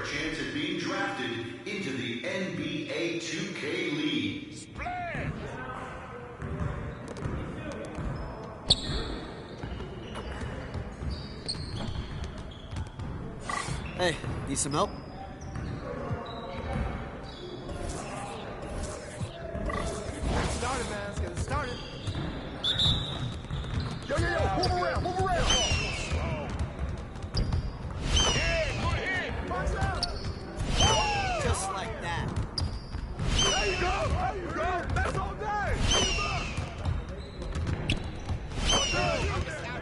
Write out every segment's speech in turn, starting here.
chance at being drafted into the NBA 2K League. Splash! Hey, need some help? Started, man. Let's get it started. Yo, move around, move around. Just like that. There you go, there you go. That's all day.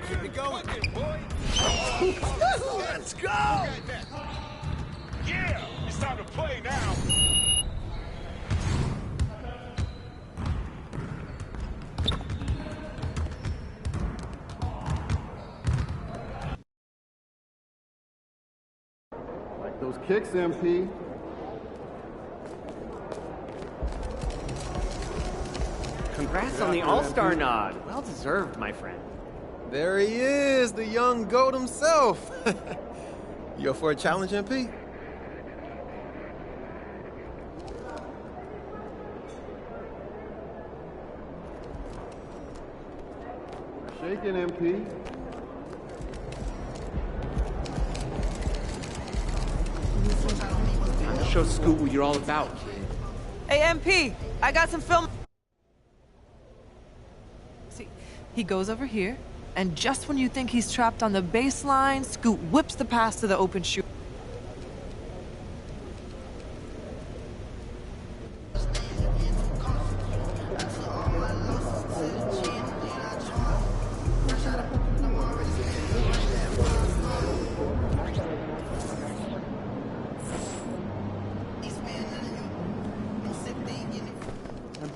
Keep it going. Let's go. Yeah, it's time to play now. Like those kicks, MP. Congrats on the All-Star nod. Well deserved, my friend. There he is, the young GOAT himself. You up for a challenge, MP? Shaking, MP. Time to show Scoot what you're all about. Hey, MP, I got some film. See, he goes over here, and just when you think he's trapped on the baseline, Scoot whips the pass to the open shoot.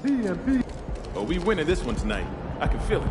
MP. Oh, we winning this one tonight. I can feel it.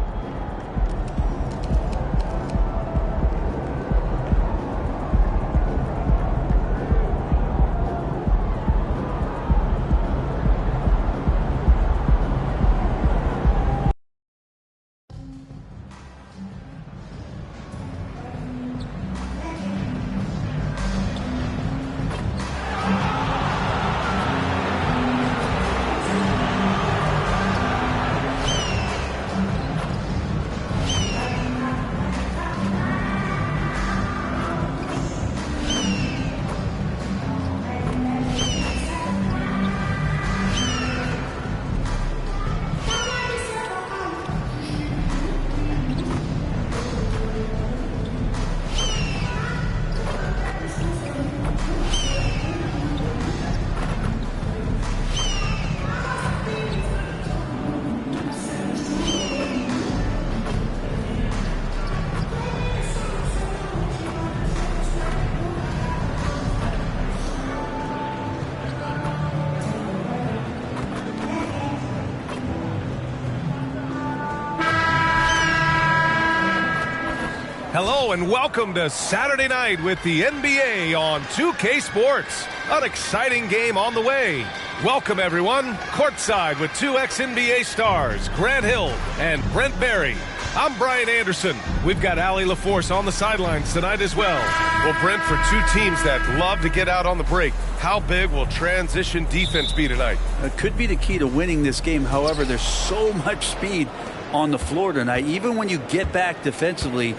Hello and welcome to Saturday night with the NBA on 2K Sports. An exciting game on the way. Welcome everyone, courtside with two ex-NBA stars, Grant Hill and Brent Barry. I'm Brian Anderson. We've got Allie LaForce on the sidelines tonight as well. Well, Brent, for two teams that love to get out on the break, how big will transition defense be tonight? It could be the key to winning this game. However, there's so much speed on the floor tonight. Even when you get back defensively,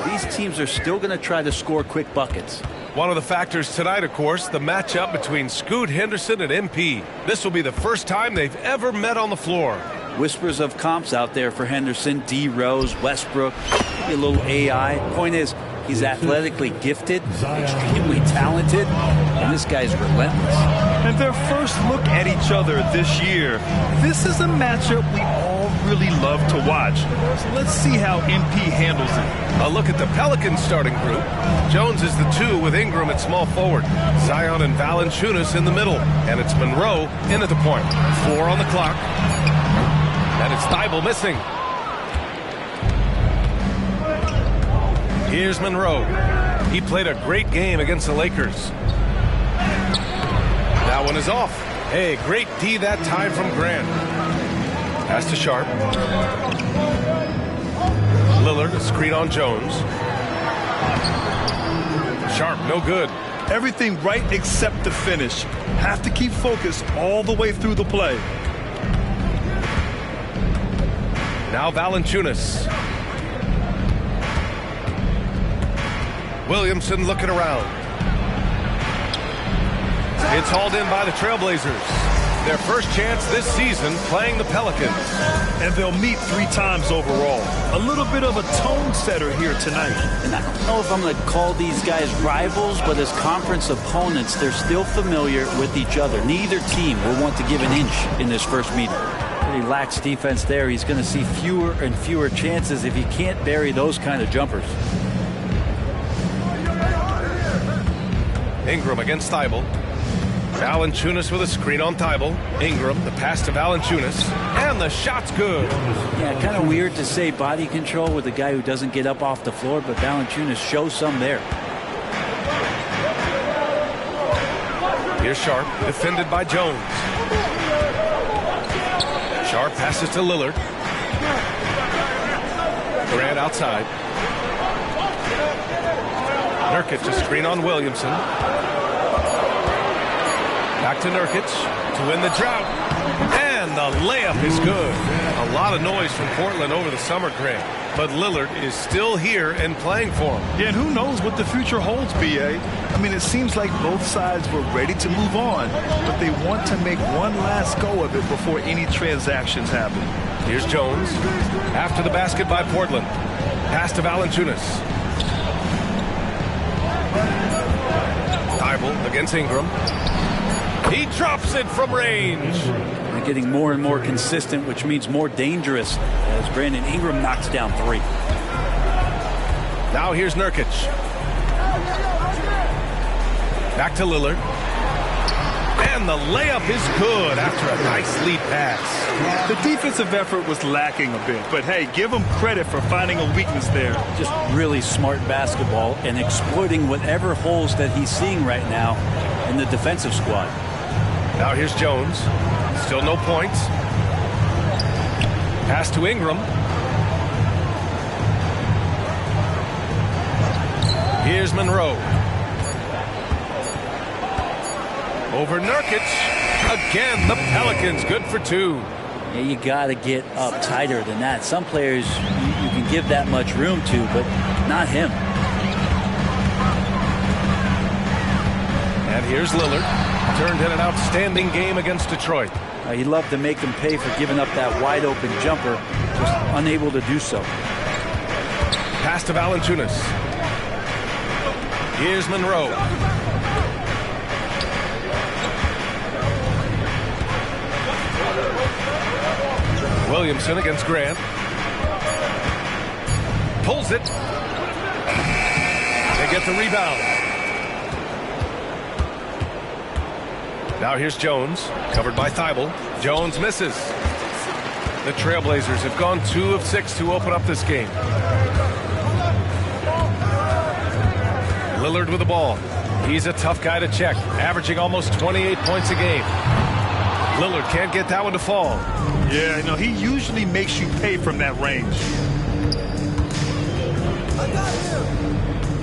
these teams are still going to try to score quick buckets. One of the factors tonight, of course, the matchup between Scoot Henderson and MP. This will be the first time they've ever met on the floor. Whispers of comps out there for Henderson, D. Rose, Westbrook, maybe a little AI. Point is, he's athletically gifted, extremely talented, and this guy's relentless. And their first look at each other this year. This is a matchup we all really love to watch. So let's see how MP handles it. A look at the Pelicans starting group. Jones is the two with Ingram at small forward. Zion and Valanciunas in the middle. And it's Monroe in at the point. 4 on the clock. And it's Thibault missing. Here's Monroe. He played a great game against the Lakers. That one is off. Hey, great D that time from Grant. Pass to Sharp. Lillard, a screen on Jones. Sharp, no good. Everything right except the finish. Have to keep focused all the way through the play. Now Valanciunas. Williamson looking around. It's hauled in by the Trailblazers. Their first chance this season playing the Pelicans. And they'll meet 3 times overall. A little bit of a tone setter here tonight. And I don't know if I'm going to call these guys rivals, but as conference opponents, they're still familiar with each other. Neither team will want to give an inch in this first meeting. He lacks defense there. He's going to see fewer and fewer chances if he can't bury those kind of jumpers. Ingram against Thibault. Valanciunas with a screen on Thibault. Ingram, the pass to Valanciunas, and the shot's good. Yeah, kind of weird to say body control with a guy who doesn't get up off the floor, but Valanciunas shows some there. Here's Sharp, defended by Jones. Sharp passes to Lillard. Grant outside. Nurkic, a screen on Williamson. Back to Nurkic to win the drought. And the layup is good. A lot of noise from Portland over the summer, Grant. But Lillard is still here and playing for him. Yeah, and who knows what the future holds, B.A. I mean, it seems like both sides were ready to move on, but they want to make one last go of it before any transactions happen. Here's Jones. After the basket by Portland. Pass to Valanciunas. Thibault against Ingram. He drops it from range. They're getting more and more consistent, which means more dangerous as Brandon Ingram knocks down 3. Now here's Nurkic. Back to Lillard. And the layup is good after a nice lead pass. The defensive effort was lacking a bit, but hey, give him credit for finding a weakness there. Just really smart basketball and exploiting whatever holes that he's seeing right now in the defensive squad. Now here's Jones. Still no points. Pass to Ingram. Here's Monroe. Over Nurkic. Again, the Pelicans good for 2. Yeah, you got to get up tighter than that. Some players you can give that much room to, but not him. And here's Lillard. Turned in an outstanding game against Detroit. He'd love to make them pay for giving up that wide open jumper, just unable to do so. Pass to Valanciunas. Here's Monroe. Williamson against Grant. Pulls it. They get the rebound. Now here's Jones, covered by Thibault. Jones misses. The Trailblazers have gone 2 of 6 to open up this game. Lillard with the ball. He's a tough guy to check, averaging almost 28 points a game. Lillard can't get that one to fall. Yeah, no, he usually makes you pay from that range.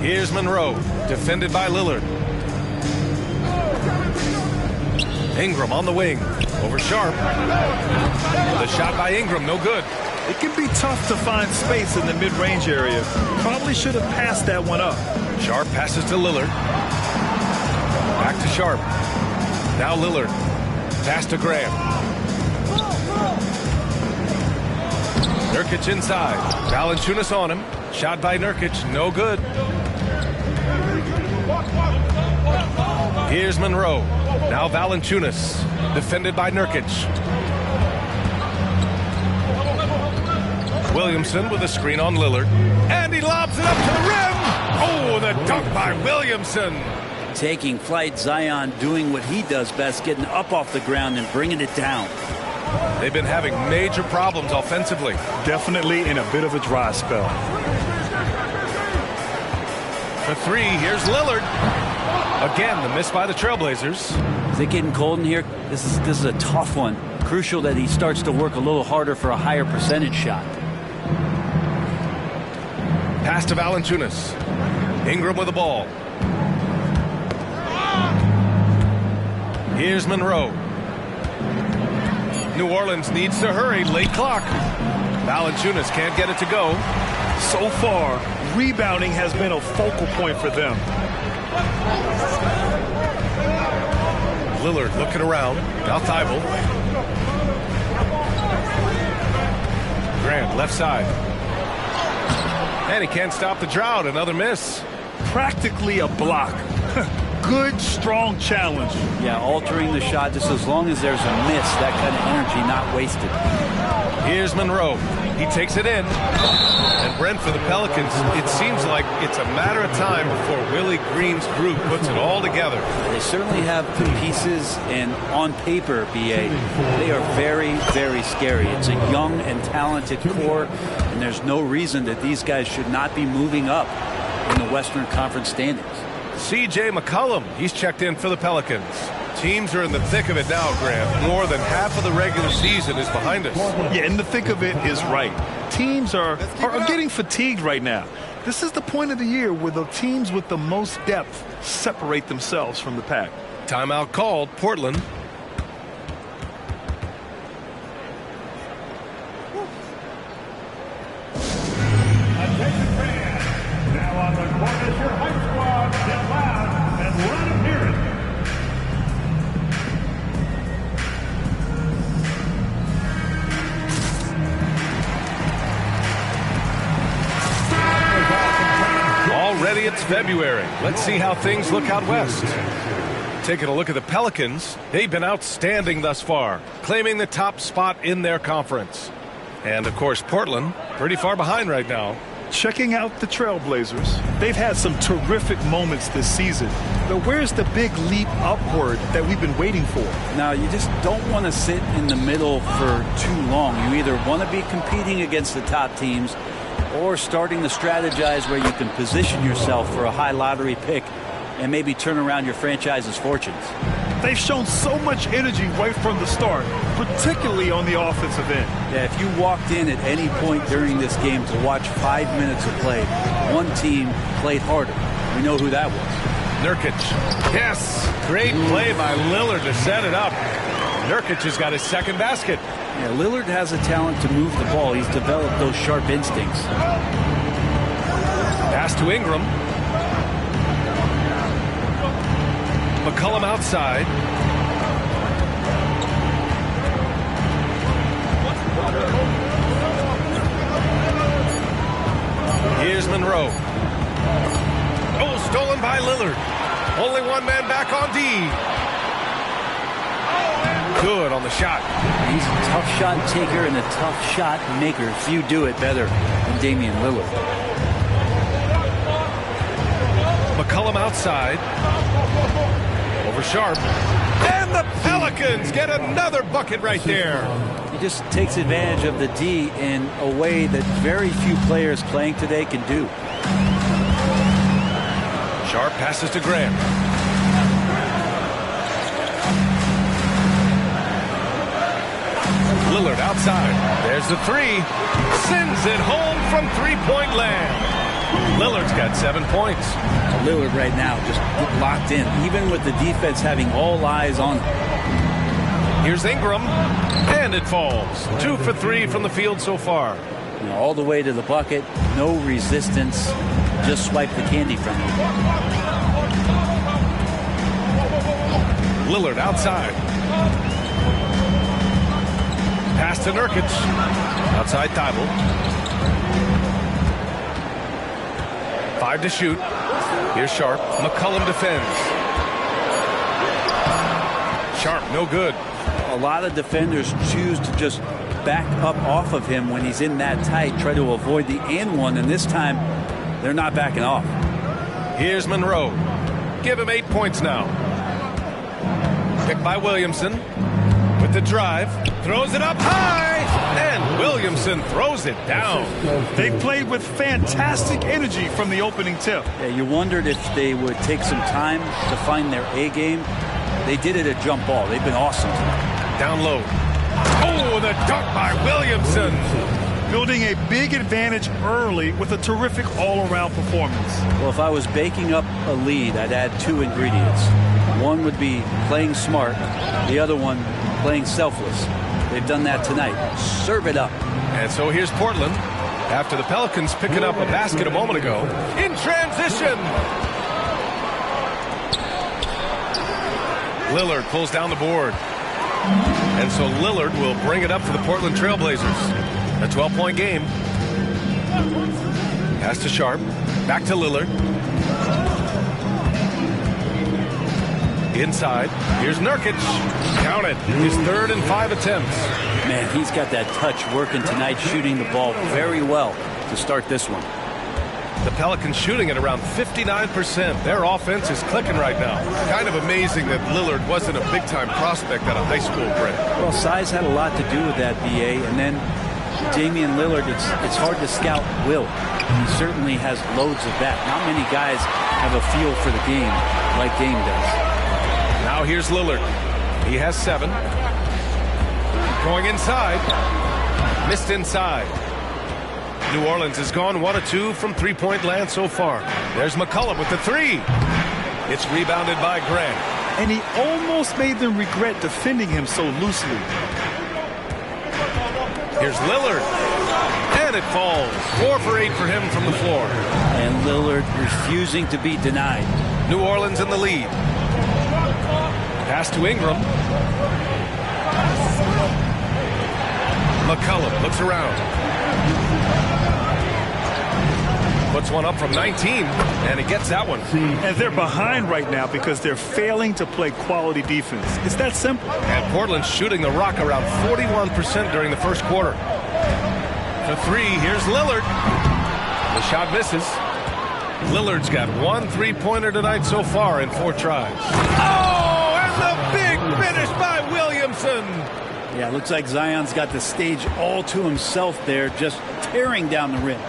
Here's Monroe, defended by Lillard. Ingram on the wing, over Sharp. The shot by Ingram, no good. It can be tough to find space in the mid-range area. Probably should have passed that one up. Sharp passes to Lillard. Back to Sharp. Now Lillard. Pass to Graham. Nurkic inside. Valanciunas on him. Shot by Nurkic, no good. Here's Monroe. Now Valanciunas, defended by Nurkic. Williamson with a screen on Lillard. And he lobs it up to the rim. Oh, the dunk by Williamson. Taking flight, Zion doing what he does best, getting up off the ground and bringing it down. They've been having major problems offensively. Definitely in a bit of a dry spell. For 3, here's Lillard. Again, the miss by the Trailblazers. Is it getting cold in here? This is a tough one. Crucial that he starts to work a little harder for a higher percentage shot. Pass to Valanciunas. Ingram with the ball. Here's Monroe. New Orleans needs to hurry. Late clock. Valanciunas can't get it to go. So far, rebounding has been a focal point for them. Lillard looking around. Now Thibault. Grant left side. And he can't stop the drought. Another miss. Practically a block. Good, strong challenge. Yeah, altering the shot just as long as there's a miss. That kind of energy not wasted. Here's Monroe. He takes it in. And Brent, for the Pelicans, it seems like it's a matter of time before Willie Green's group puts it all together. They certainly have the pieces, and on paper, BA, they are very, very scary. It's a young and talented core, and there's no reason that these guys should not be moving up in the Western Conference standings. C.J. McCollum, he's checked in for the Pelicans. Teams are in the thick of it now, Grant. More than half of the regular season is behind us. Yeah, in the thick of it is right. Teams are getting fatigued right now. This is the point of the year where the teams with the most depth separate themselves from the pack. Timeout called. Portland. Now on the court is your hype squad. Get loud and let them hear it. Already it's February. Let's see how things look out west. Taking a look at the Pelicans, they've been outstanding thus far, claiming the top spot in their conference. And, of course, Portland, pretty far behind right now. Checking out the Trailblazers. They've had some terrific moments this season. But where's the big leap upward that we've been waiting for? Now, you just don't want to sit in the middle for too long. You either want to be competing against the top teams or starting to strategize where you can position yourself for a high lottery pick and maybe turn around your franchise's fortunes. They've shown so much energy right from the start, particularly on the offensive end. Yeah, if you walked in at any point during this game to watch 5 minutes of play, one team played harder. We know who that was. Nurkic. Yes! Great play by Lillard to set it up. Nurkic has got his second basket. Yeah, Lillard has a talent to move the ball. He's developed those sharp instincts. Pass to Ingram. McCollum outside. Here's Monroe. Oh, stolen by Lillard. Only one man back on D. Good on the shot. He's a tough shot taker and a tough shot maker. Few do it better than Damian Lillard. McCollum outside. Over Sharp. And the Pelicans get another bucket right there. He just takes advantage of the D in a way that very few players playing today can do. Sharp passes to Grant. Lillard outside. There's the three. Sends it home from three-point land. Lillard's got 7 points. Lillard right now just locked in, even with the defense having all eyes on him. Here's Ingram, and it falls. 2 for 3 from the field so far. You know, all the way to the bucket, no resistance, just swipe the candy from him. Lillard outside. Pass to Nurkic. Outside Thibault. 5 to shoot. Here's Sharp. McCollum defends. Sharp, no good. A lot of defenders choose to just back up off of him when he's in that tight, try to avoid the and one, and this time they're not backing off. Here's Monroe. Give him 8 points now. Picked by Williamson. With the drive. Throws it up high. And Williamson throws it down. They played with fantastic energy from the opening tip. Yeah, you wondered if they would take some time to find their A game. They did it at jump ball. They've been awesome tonight. Down low. Oh, the dunk by Williamson. Building a big advantage early with a terrific all-around performance. Well, if I was baking up a lead, I'd add 2 ingredients. One would be playing smart, the other one playing selfless. They've done that tonight. Serve it up. And so here's Portland. After the Pelicans picking up a basket a moment ago. In transition! Lillard pulls down the board. And so Lillard will bring it up for the Portland Trailblazers. A 12-point game. Pass to Sharp. Back to Lillard. Inside. Here's Nurkic. Count it. His 3rd and 5 attempts. Man, he's got that touch working tonight, shooting the ball very well to start this one. The Pelicans shooting at around 59%. Their offense is clicking right now. Kind of amazing that Lillard wasn't a big-time prospect out of high school, Brett. Well, size had a lot to do with that, B.A. And then Damian Lillard, it's hard to scout will. He certainly has loads of that. Not many guys have a feel for the game like Dame does. Now here's Lillard. He has 7. Going inside. Missed inside. New Orleans has gone 1 of 2 from three-point land so far. There's McCollum with the 3. It's rebounded by Grant. And he almost made them regret defending him so loosely. Here's Lillard. And it falls. 4 for 8 for him from the floor. And Lillard refusing to be denied. New Orleans in the lead. Pass to Ingram. McCollum looks around. Puts one up from 19, and he gets that one. And they're behind right now because they're failing to play quality defense. It's that simple. And Portland's shooting the rock around 41% during the first quarter. For 3, here's Lillard. The shot misses. Lillard's got 1 3-pointer tonight so far in 4 tries. Oh, and the big finish by Williamson. Yeah, looks like Zion's got the stage all to himself there, just tearing down the rim.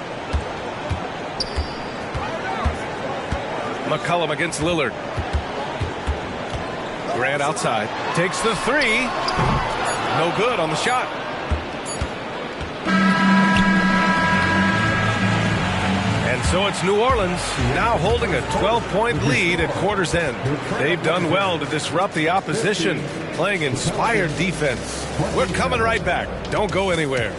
McCollum against Lillard. Grant outside. Takes the 3. No good on the shot. And so it's New Orleans now holding a 12-point lead at quarter's end. They've done well to disrupt the opposition, playing inspired defense. We're coming right back. Don't go anywhere.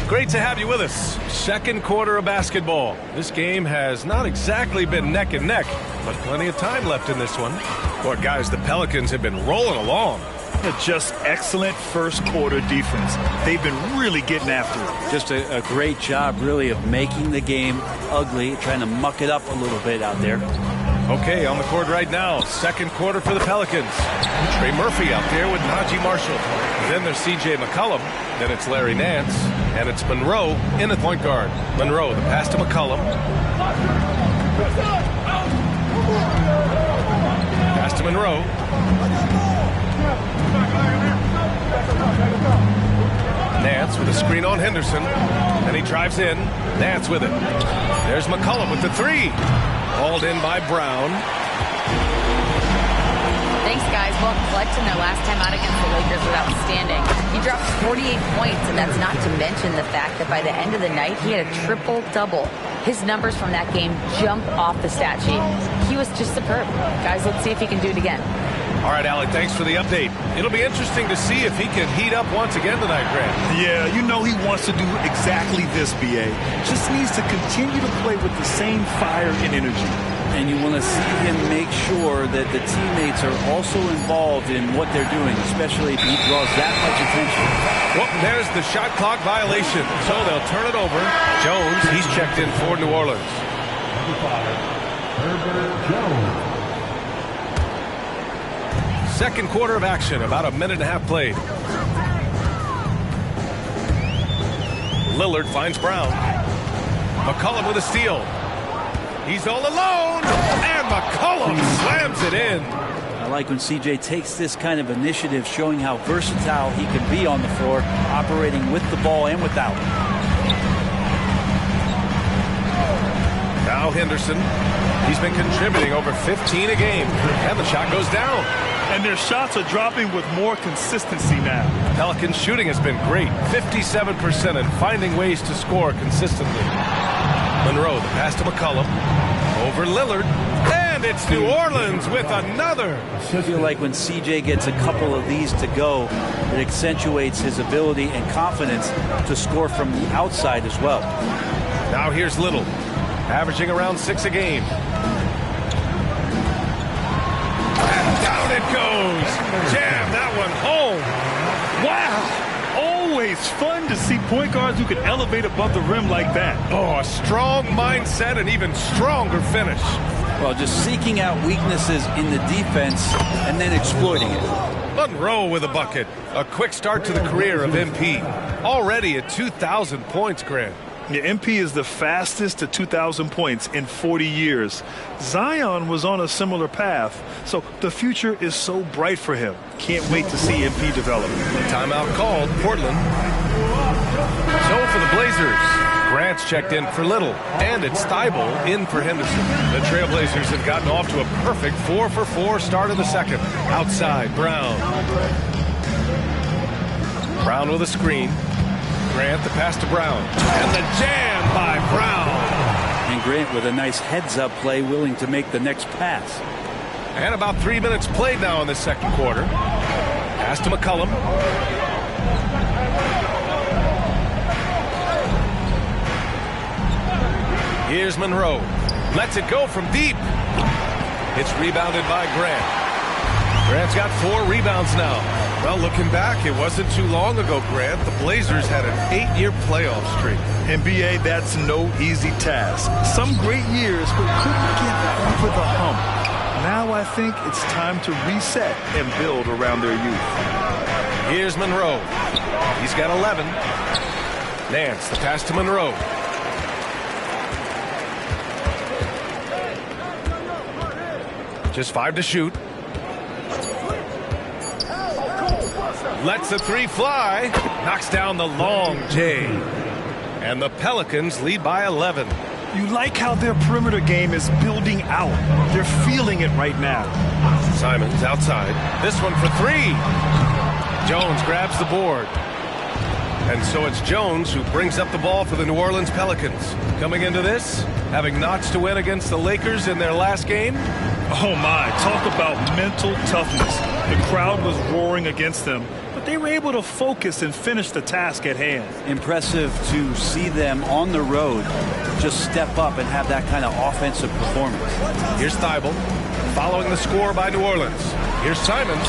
Great to have you with us. Second quarter of basketball. This game has not exactly been neck and neck, but plenty of time left in this one. Boy, guys, the Pelicans have been rolling along. Just excellent first quarter defense. They've been really getting after it. Just a great job, really, of making the game ugly, trying to muck it up a little bit out there. Okay, on the court right now, second quarter for the Pelicans. Trey Murphy out there with Najee Marshall. Then there's C.J. McCollum. Then it's Larry Nance. And it's Monroe in the point guard. Monroe, the pass to McCollum. Pass to Monroe. Nance with a screen on Henderson. And he drives in. Nance with it. There's McCollum with the 3. Hauled in by Brown. Thanks, guys. Well, Clutch in their last time out against the Lakers was outstanding. He dropped 48 points, and that's not to mention the fact that by the end of the night, he had a triple-double. His numbers from that game jumped off the stat sheet. He was just superb. Guys, let's see if he can do it again. All right, Alec, thanks for the update. It'll be interesting to see if he can heat up once again tonight, Grant. Yeah, you know he wants to do exactly this, B.A. Just needs to continue to play with the same fire and energy. And you want to see him make sure that the teammates are also involved in what they're doing, especially if he draws that much attention. Well, there's the shot clock violation, so they'll turn it over. Jones, he's checked in for New Orleans. Second quarter of action, about a minute and a half played. Lillard finds Brown. McCollum with a steal. He's all alone, and McCollum slams it in. I like when CJ takes this kind of initiative, showing how versatile he can be on the floor, operating with the ball and without. Now Henderson. He's been contributing over 15 a game, and the shot goes down. And their shots are dropping with more consistency now. Pelicans shooting has been great, 57%, and finding ways to score consistently. Monroe, the pass to McCollum. Over Lillard. And it's New Orleans with another. I feel like when CJ gets a couple of these to go, it accentuates his ability and confidence to score from the outside as well. Now here's Little, averaging around 6 a game. And down it goes. Jam that one home. Wow. Always fun to see point guards who can elevate above the rim like that. Oh, a strong mindset and even stronger finish. Well, just seeking out weaknesses in the defense and then exploiting it. Monroe with a bucket. A quick start to the career of MP. Already at 2,000 points, Grant. Yeah, MP is the fastest to 2,000 points in 40 years. Zion was on a similar path, so the future is so bright for him. Can't wait to see MP develop. Timeout called, Portland. So for the Blazers, Grant's checked in for Little, and it's Thibault in for Henderson. The Trailblazers have gotten off to a perfect 4-for-4 start of the second. Outside, Brown. Brown with a screen. Grant, the pass to Brown. And the jam by Brown. And Grant with a nice heads-up play, willing to make the next pass. And about 3 minutes played now in the second quarter. Pass to McCollum. Here's Monroe. Lets it go from deep. It's rebounded by Grant. Grant's got 4 rebounds now. Well, looking back, it wasn't too long ago, Grant. The Blazers had an 8-year playoff streak. NBA, that's no easy task. Some great years, but couldn't get over the hump. Now I think it's time to reset and build around their youth. Here's Monroe. He's got 11. Nance, the pass to Monroe. Just 5 to shoot. Lets the 3 fly. Knocks down the long J. And the Pelicans lead by 11. You like how their perimeter game is building out. They're feeling it right now. Simons outside. This one for 3. Jones grabs the board. And so it's Jones who brings up the ball for the New Orleans Pelicans. Coming into this, having notched to win against the Lakers in their last game. Oh my, talk about mental toughness. The crowd was roaring against them, but they were able to focus and finish the task at hand. Impressive to see them on the road just step up and have that kind of offensive performance. Here's Thibault, following the score by New Orleans. Here's Simons.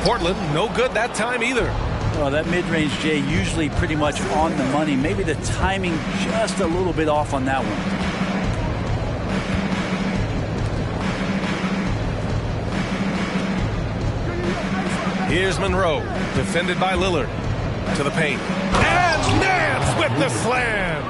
Portland, no good that time either. Well, that mid-range J usually pretty much on the money. Maybe the timing just a little bit off on that one. Here's Monroe, defended by Lillard. To the paint. And Nance with the slam.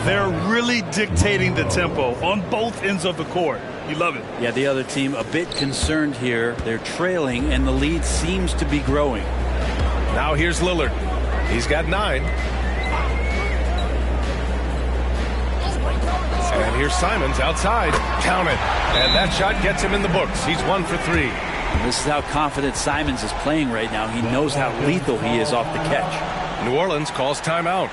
They're really dictating the tempo on both ends of the court. You love it. Yeah, the other team a bit concerned here. They're trailing, and the lead seems to be growing. Now here's Lillard. He's got 9. And here's Simons outside. Count it. And that shot gets him in the books. He's 1 for 3. And this is how confident Simons is playing right now. He knows how lethal he is off the catch. New Orleans calls timeout.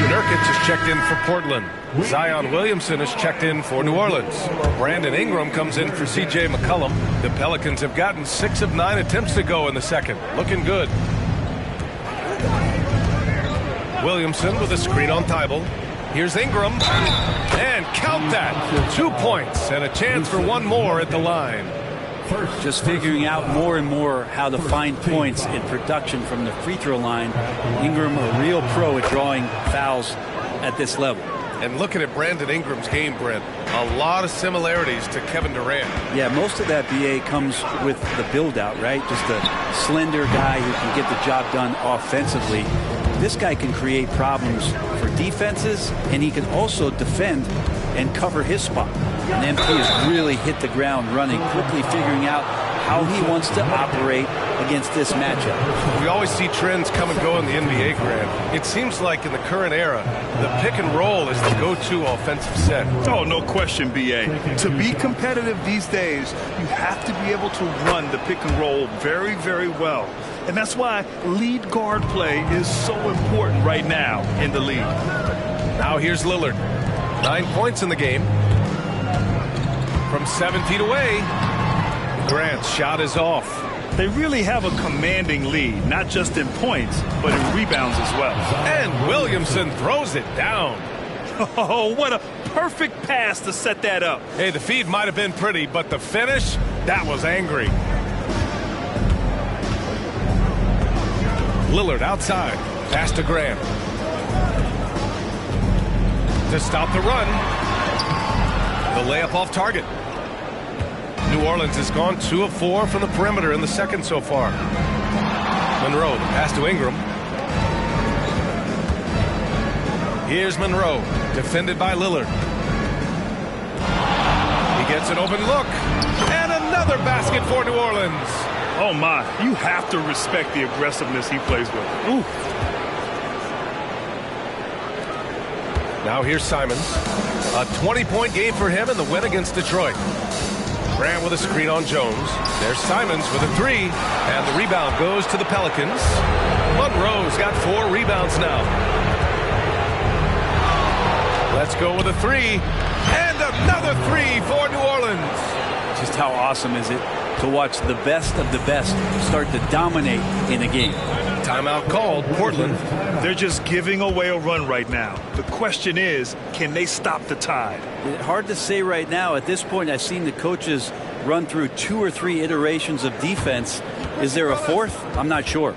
Nurkic is checked in for Portland. Zion Williamson is checked in for New Orleans. Brandon Ingram comes in for C.J. McCollum. The Pelicans have gotten 6 of 9 attempts to go in the second. Looking good. Williamson with a screen on Thibault. Here's Ingram. And count that. 2 points and a chance for 1 more at the line. Just figuring out more and more how to find points in production from the free throw line. Ingram, a real pro at drawing fouls at this level. And looking at Brandon Ingram's game, Brent, a lot of similarities to Kevin Durant. Yeah, most of that, BA, comes with the build-out, right? Just a slender guy who can get the job done offensively. This guy can create problems for defenses, and he can also defend and cover his spot. And MP has really hit the ground running, quickly figuring out how he wants to operate against this matchup. We always see trends come and go in the NBA, Grant. It seems like in the current era, the pick and roll is the go-to offensive set. Oh, no question, BA. To be competitive these days, you have to be able to run the pick and roll very, very well. And that's why lead guard play is so important right now in the league. Now here's Lillard. 9 points in the game. From 7 feet away, Grant's shot is off. They really have a commanding lead, not just in points, but in rebounds as well. And Williamson throws it down. Oh, what a perfect pass to set that up. Hey, the feed might have been pretty, but the finish, that was angry. Lillard outside. Pass to Grant. To stop the run. The layup off target. New Orleans has gone 2 of 4 from the perimeter in the second so far. Monroe, the pass to Ingram. Here's Monroe, defended by Lillard. He gets an open look. And another basket for New Orleans. Oh, my. You have to respect the aggressiveness he plays with. Ooh. Now here's Simons. A 20-point game for him in the win against Detroit. Grant with a screen on Jones. There's Simons with a 3. And the rebound goes to the Pelicans. Monroe's got 4 rebounds now. Let's go with a 3. And another 3 for New Orleans. Just how awesome is it to watch the best of the best start to dominate in a game. Timeout called. Portland. They're just giving away a run right now. The question is, can they stop the tide? Hard to say right now. At this point, I've seen the coaches run through 2 or 3 iterations of defense. Is there a 4th? I'm not sure.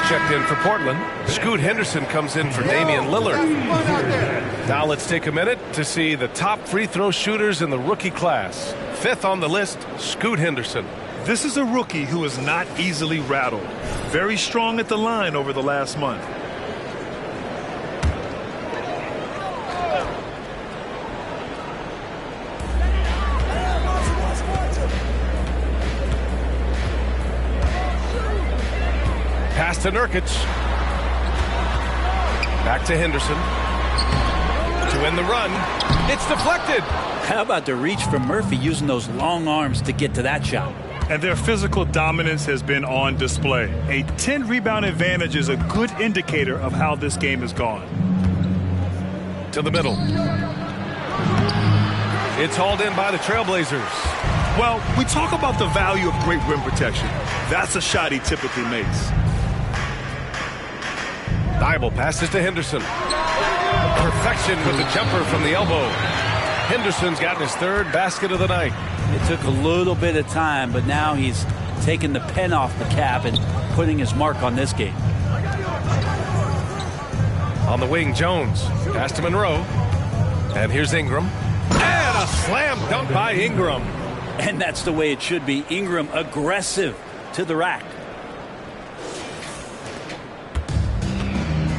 Checked in for Portland. Scoot Henderson comes in for Damian Lillard. Now let's take a minute to see the top free throw shooters in the rookie class. 5th on the list, Scoot Henderson. This is a rookie who is not easily rattled. Very strong at the line over the last month. Pass to Nurkic. Back to Henderson. To end the run. It's deflected. How about the reach from Murphy using those long arms to get to that shot? And their physical dominance has been on display. A 10-rebound advantage is a good indicator of how this game has gone. To the middle. It's hauled in by the Trailblazers. Well, we talk about the value of great rim protection. That's a shot he typically makes. Thibault passes to Henderson. Perfection with the jumper from the elbow. Henderson's gotten his 3rd basket of the night. It took a little bit of time, but now he's taking the pen off the cap and putting his mark on this game. On the wing, Jones. Pass to Monroe. And here's Ingram. And a slam dunk by Ingram. And that's the way it should be. Ingram aggressive to the rack.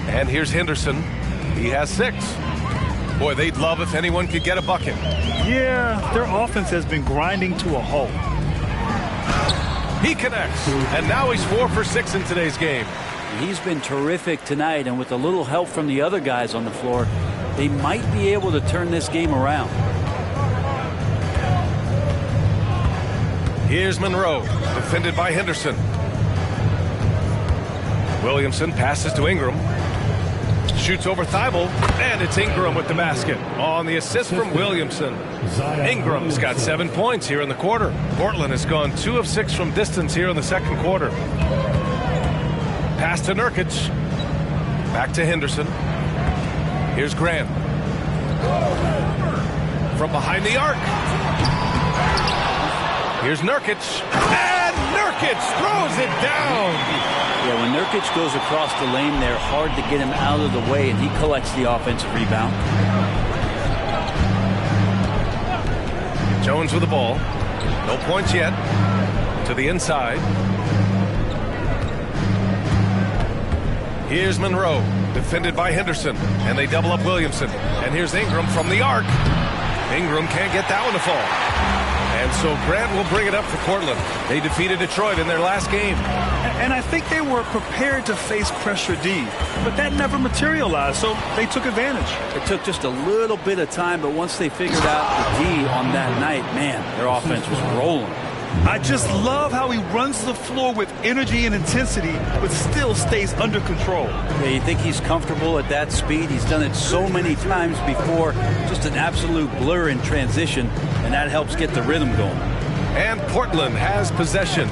And here's Henderson. He has 6. Boy, they'd love if anyone could get a bucket. Yeah, their offense has been grinding to a halt. He connects. And now he's 4 for 6 in today's game. He's been terrific tonight, and with a little help from the other guys on the floor, they might be able to turn this game around. Here's Monroe, defended by Henderson. Williamson passes to Ingram. Shoots over Thibault, and it's Ingram with the basket on the assist from Williamson. Ingram's got 7 points here in the quarter. Portland has gone 2 of 6 from distance here in the second quarter. Pass to Nurkic. Back to Henderson. Here's Grant. From behind the arc. Here's Nurkic. And Nurkic throws it down. Yeah, when Nurkic goes across the lane, they're hard to get him out of the way, and he collects the offensive rebound. Jones with the ball. No points yet. To the inside. Here's Monroe, defended by Henderson, and they double up Williamson. And here's Ingram from the arc. Ingram can't get that one to fall. And so Grant will bring it up for Portland. They defeated Detroit in their last game. And I think they were prepared to face pressure D, but that never materialized, so they took advantage. It took just a little bit of time, but once they figured out the D on that night, man, their offense was rolling. I just love how he runs the floor with energy and intensity, but still stays under control. Yeah, you think he's comfortable at that speed? He's done it so many times before. Just an absolute blur in transition, and that helps get the rhythm going. And Portland has possession,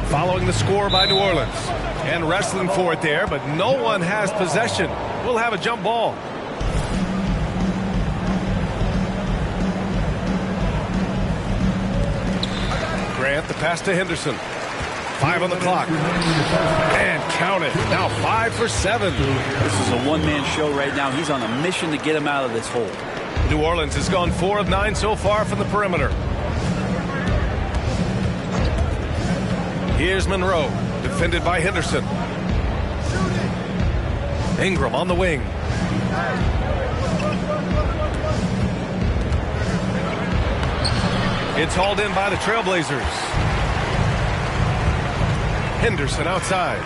following the score by New Orleans. And wrestling for it there, but no one has possession. We'll have a jump ball. Grant, the pass to Henderson. 5 on the clock. And count it. Now 5 for 7. This is a one-man show right now. He's on a mission to get him out of this hole. New Orleans has gone 4 of 9 so far from the perimeter. Here's Monroe, defended by Henderson. Ingram on the wing. It's hauled in by the Trailblazers. Henderson outside.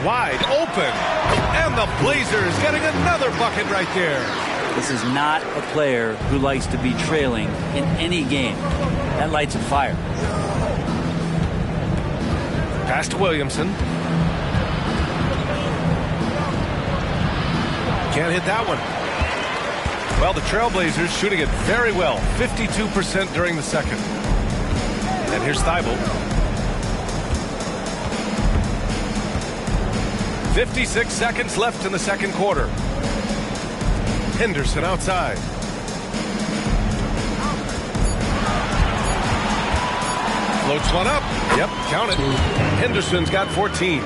Wide open. And the Blazers getting another bucket right there. This is not a player who likes to be trailing in any game. That lights a fire. Pass to Williamson. Can't hit that one. Well, the Trailblazers shooting it very well. 52% during the second. And here's Thibault. 56 seconds left in the second quarter. Henderson outside. Floats one up. Yep, count it. Henderson's got 14.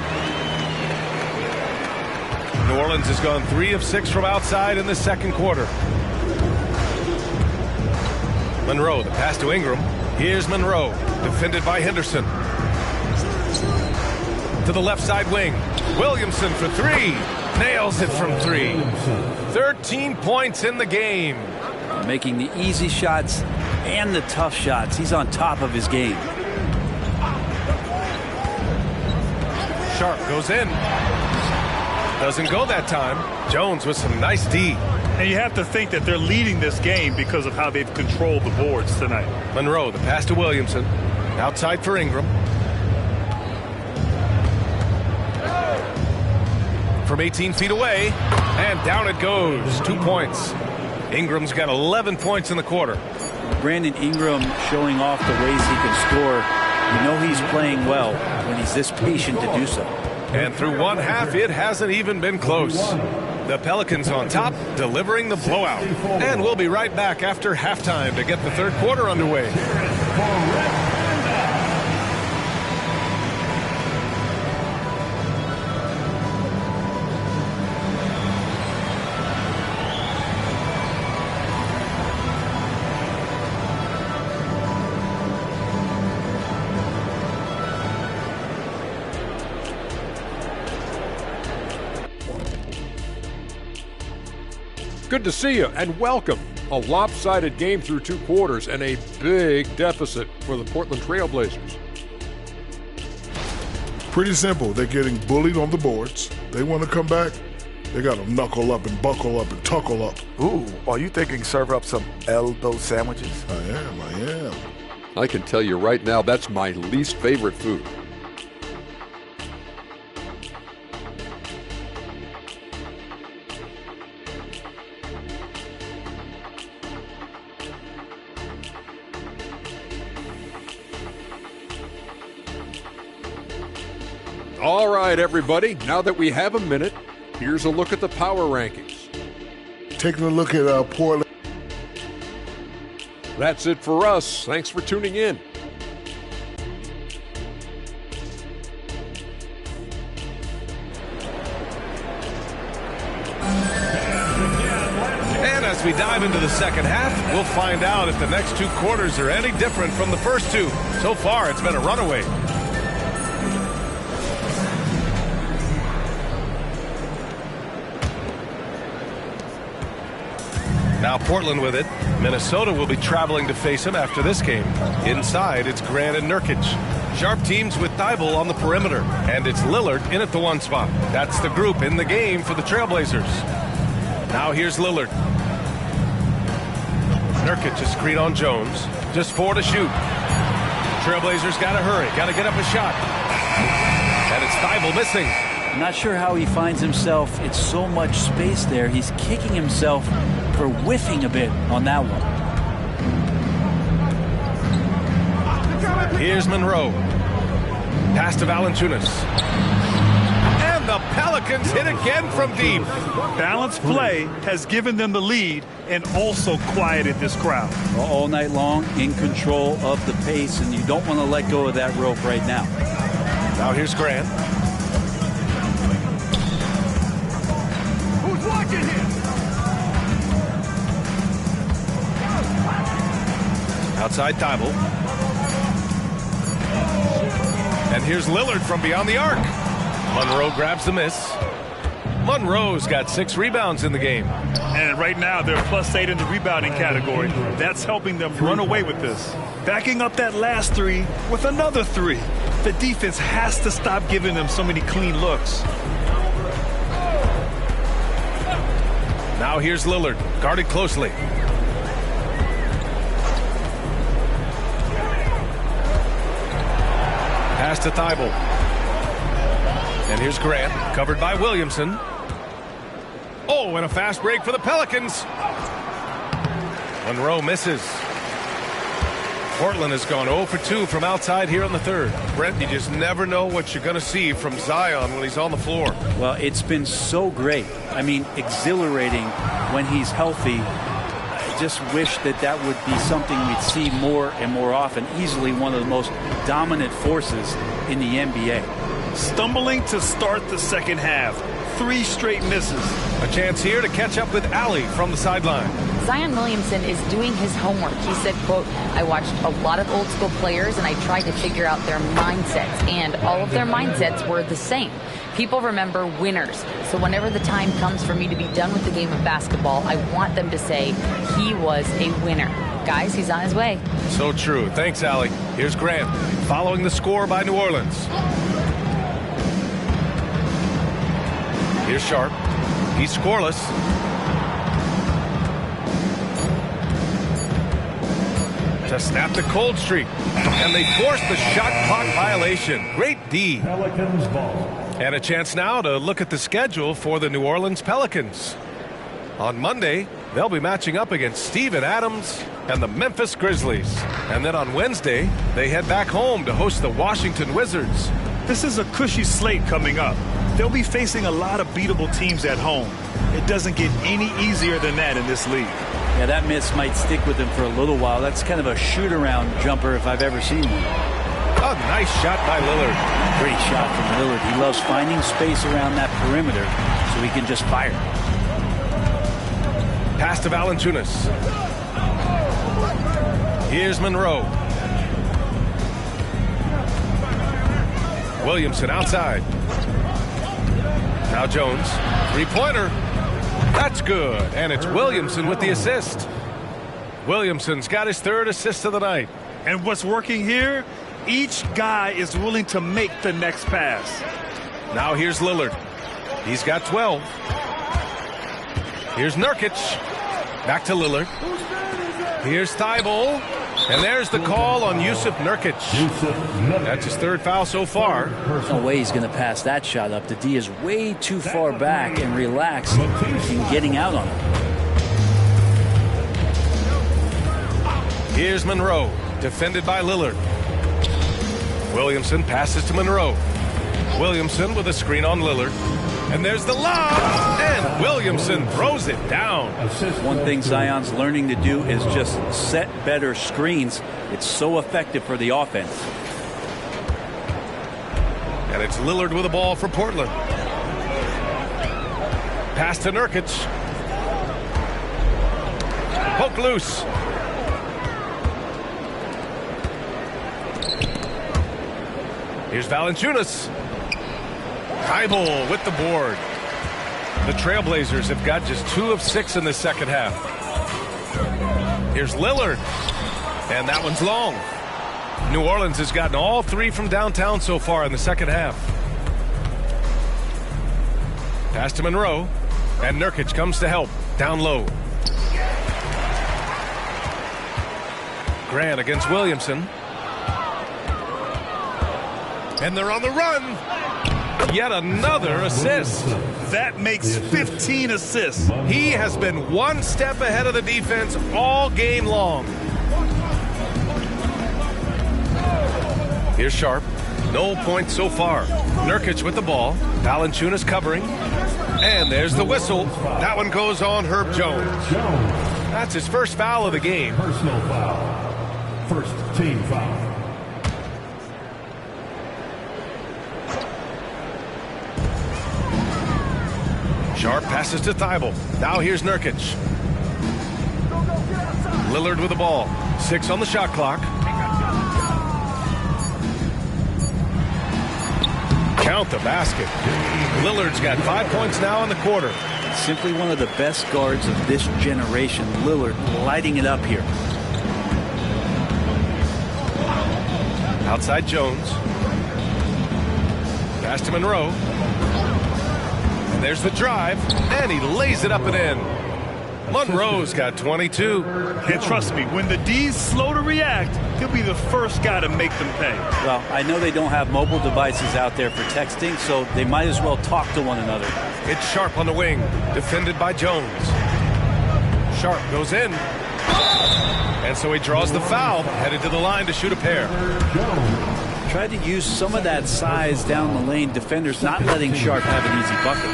New Orleans has gone 3 of 6 from outside in the second quarter. Monroe, the pass to Ingram. Here's Monroe, defended by Henderson. To the left side wing. Williamson for 3. Nails it from 3. 13 points in the game. Making the easy shots and the tough shots. He's on top of his game. Sharp goes in. Doesn't go that time. Jones with some nice D. And you have to think that they're leading this game because of how they've controlled the boards tonight. Monroe, the pass to Williamson. Outside for Ingram. From 18 feet away. And down it goes. 2 points. Ingram's got 11 points in the quarter. Brandon Ingram showing off the ways he can score. You know he's playing well when he's this patient to do so. And through one half, it hasn't even been close. The Pelicans on top, delivering the blowout. And we'll be right back after halftime to get the third quarter underway. Good to see you and welcome. A lopsided game through 2 quarters and a big deficit for the Portland Trailblazers. Pretty simple. They're getting bullied on the boards. They want to come back. They got to knuckle up and buckle up and tuckle up. Ooh, are you thinking serve up some elbow sandwiches? I am. I can tell you right now, that's my least favorite food. All right, everybody, now that we have a minute, here's a look at the power rankings. Taking a look at Portland. That's it for us. Thanks for tuning in. And as we dive into the second half, we'll find out if the next 2 quarters are any different from the first 2. So far, it's been a runaway. Now Portland with it. Minnesota will be traveling to face him after this game. Inside, it's Grant and Nurkic. Sharp teams with Thibault on the perimeter. And it's Lillard in at the 1 spot. That's the group in the game for the Trailblazers. Now here's Lillard. Nurkic, a screen on Jones. Just 4 to shoot. Trailblazers got to hurry. Got to get up a shot. And it's Thibault missing. Not sure how he finds himself. It's so much space there. He's kicking himself for whiffing a bit on that one. Here's Monroe. Pass to Valanciunas. And the Pelicans hit again from deep. Balanced play has given them the lead and also quieted this crowd. All night long, in control of the pace, and you don't want to let go of that rope right now. Now here's Grant. Who's watching here? Outside Thibault. And here's Lillard from beyond the arc. Monroe grabs the miss. Monroe's got 6 rebounds in the game. And right now they're +8 in the rebounding category. That's helping them run away with this. Backing up that last 3 with another 3. The defense has to stop giving them so many clean looks. Now here's Lillard, guarded closely. Pass to Thibault. And here's Grant, covered by Williamson. Oh, and a fast break for the Pelicans. Monroe misses. Portland has gone 0 for 2 from outside here in the third. Brent, you just never know what you're going to see from Zion when he's on the floor. Well, it's been so great. I mean, exhilarating when he's healthy. I just wish that would be something we'd see more and more often. Easily one of the most dominant forces in the NBA. Stumbling to start the second half. 3 straight misses. A chance here to catch up with Allie from the sideline. Zion Williamson is doing his homework. He said, quote, I watched a lot of old school players and I tried to figure out their mindsets, and all of their mindsets were the same. People remember winners. So whenever the time comes for me to be done with the game of basketball, I want them to say he was a winner. Guys, he's on his way. So true. Thanks, Allie. Here's Grant, following the score by New Orleans. Here's Sharp. He's scoreless. To snap the cold streak. And they force the shot clock violation. Great D. Pelicans ball. And a chance now to look at the schedule for the New Orleans Pelicans. On Monday, they'll be matching up against Steven Adams and the Memphis Grizzlies. And then on Wednesday, they head back home to host the Washington Wizards. This is a cushy slate coming up. They'll be facing a lot of beatable teams at home. It doesn't get any easier than that in this league. Yeah, that miss might stick with him for a little while. That's kind of a shoot-around jumper if I've ever seen one. A nice shot by Lillard. Great shot from Lillard. He loves finding space around that perimeter so he can just fire. Pass to Valanciunas. Here's Monroe. Williamson outside. Now Jones. 3-pointer. That's good. And it's Williamson with the assist. Williamson's got his 3rd assist of the night. And what's working here? Each guy is willing to make the next pass. Now here's Lillard. He's got 12. Here's Nurkic. Back to Lillard. Here's Thibault. And there's the call on Jusuf Nurkic. That's his 3rd foul so far. No way he's going to pass that shot up. The D is way too far back and relaxed in getting out on it. Here's Monroe, defended by Lillard. Williamson passes to Monroe. Williamson with a screen on Lillard. And there's the lob, and Williamson throws it down. One thing Zion's learning to do is just set better screens. It's so effective for the offense. And it's Lillard with the ball for Portland. Pass to Nurkic. Poke loose. Here's Valanciunas. Thybulle with the board. The Trailblazers have got just 2 of 6 in the second half. Here's Lillard. And that one's long. New Orleans has gotten all 3 from downtown so far in the second half. Pass to Monroe. And Nurkic comes to help. Down low. Grant against Williamson. And they're on the run. Yet another assist. That makes 15 assists. He has been one step ahead of the defense all game long. Here's Sharp. No points so far. Nurkic with the ball. Valanciunas covering. And there's the whistle. That one goes on Herb Jones. That's his first foul of the game. Personal foul. First team foul. Sharp passes to Thybulle. Now here's Nurkic. Lillard with the ball. 6 on the shot clock. Count the basket. Lillard's got 5 points now in the quarter. Simply one of the best guards of this generation. Lillard lighting it up here. Outside Jones. Pass to Monroe. There's the drive, and he lays it up and in. Monroe's got 22. And trust me, when the D's slow to react, he'll be the first guy to make them pay. Well, I know they don't have mobile devices out there for texting, so they might as well talk to one another. It's Sharp on the wing, defended by Jones. Sharp goes in. And so he draws the foul, headed to the line to shoot a pair. Tried to use some of that size down the lane. Defenders not letting Sharp have an easy bucket.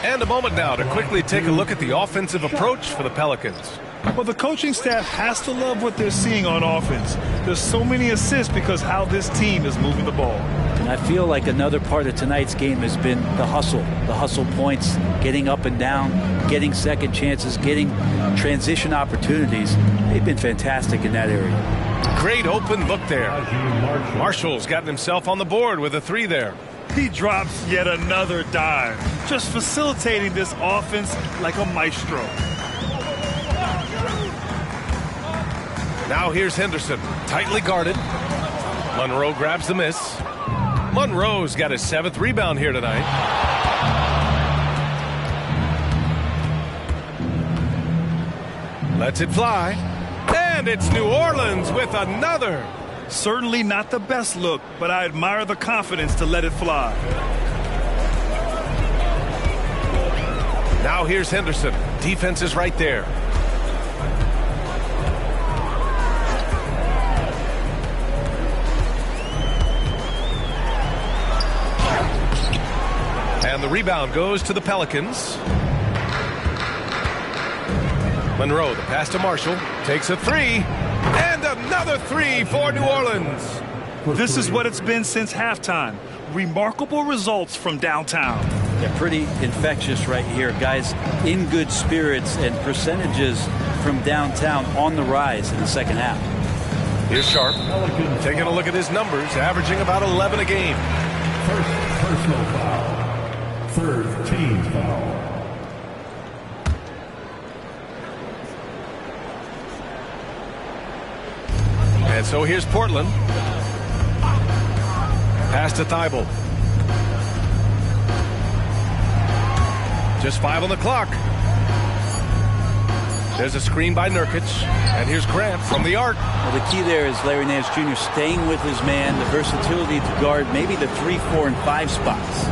And a moment now to quickly take a look at the offensive approach for the Pelicans. Well, the coaching staff has to love what they're seeing on offense. There's so many assists because how this team is moving the ball. And I feel like another part of tonight's game has been the hustle points, getting up and down, getting second chances, getting transition opportunities. They've been fantastic in that area. Great open look there. Marshall's gotten himself on the board with a 3 there. He drops yet another dive, just facilitating this offense like a maestro. Now here's Henderson, tightly guarded. Monroe grabs the miss. Monroe's got his 7th rebound here tonight. Lets it fly. And it's New Orleans with another. Certainly not the best look, but I admire the confidence to let it fly. Now here's Henderson. Defense is right there. And the rebound goes to the Pelicans. Monroe, the pass to Marshall, takes a 3, and another 3 for New Orleans. This is what it's been since halftime. Remarkable results from downtown. Yeah, pretty infectious right here. Guys in good spirits and percentages from downtown on the rise in the second half. Here's Sharp, taking a look at his numbers, averaging about 11 a game. First personal foul. Third team foul. And so here's Portland. Pass to Thybulle. Just 5 on the clock. There's a screen by Nurkic. And here's Grant from the arc. Well, the key there is Larry Nance Jr. staying with his man, the versatility to guard maybe the 3, 4, and 5 spots.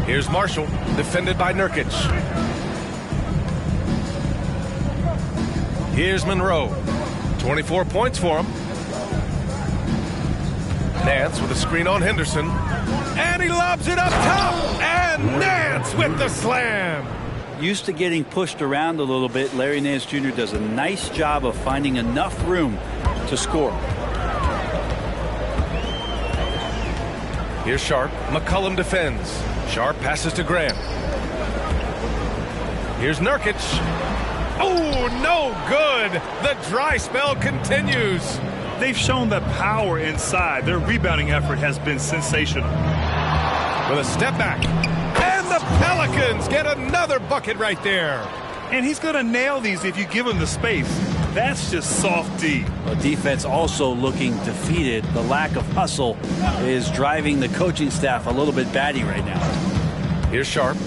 Here's Marshall, defended by Nurkic. Here's Monroe. 24 points for him. Nance with a screen on Henderson. And he lobs it up top. And Nance with the slam. Used to getting pushed around a little bit, Larry Nance Jr. does a nice job of finding enough room to score. Here's Sharp. McCollum defends. Sharp passes to Graham. Here's Nurkic. Oh, no good. The dry spell continues. They've shown the power inside. Their rebounding effort has been sensational. With a step back. And the Pelicans get another bucket right there. And he's going to nail these if you give him the space. That's just soft D. The defense also looking defeated. The lack of hustle is driving the coaching staff a little bit batty right now. Here's Sharp.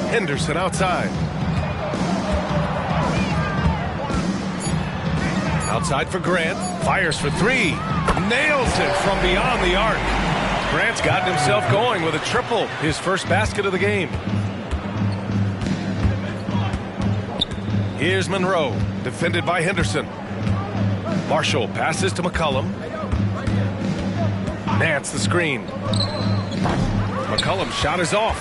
Henderson outside. Outside for Grant. Fires for three. Nails it from beyond the arc. Grant's gotten himself going with a triple. His first basket of the game. Here's Monroe. Defended by Henderson. Marshall passes to McCollum. Nance the screen. McCollum's shot is off.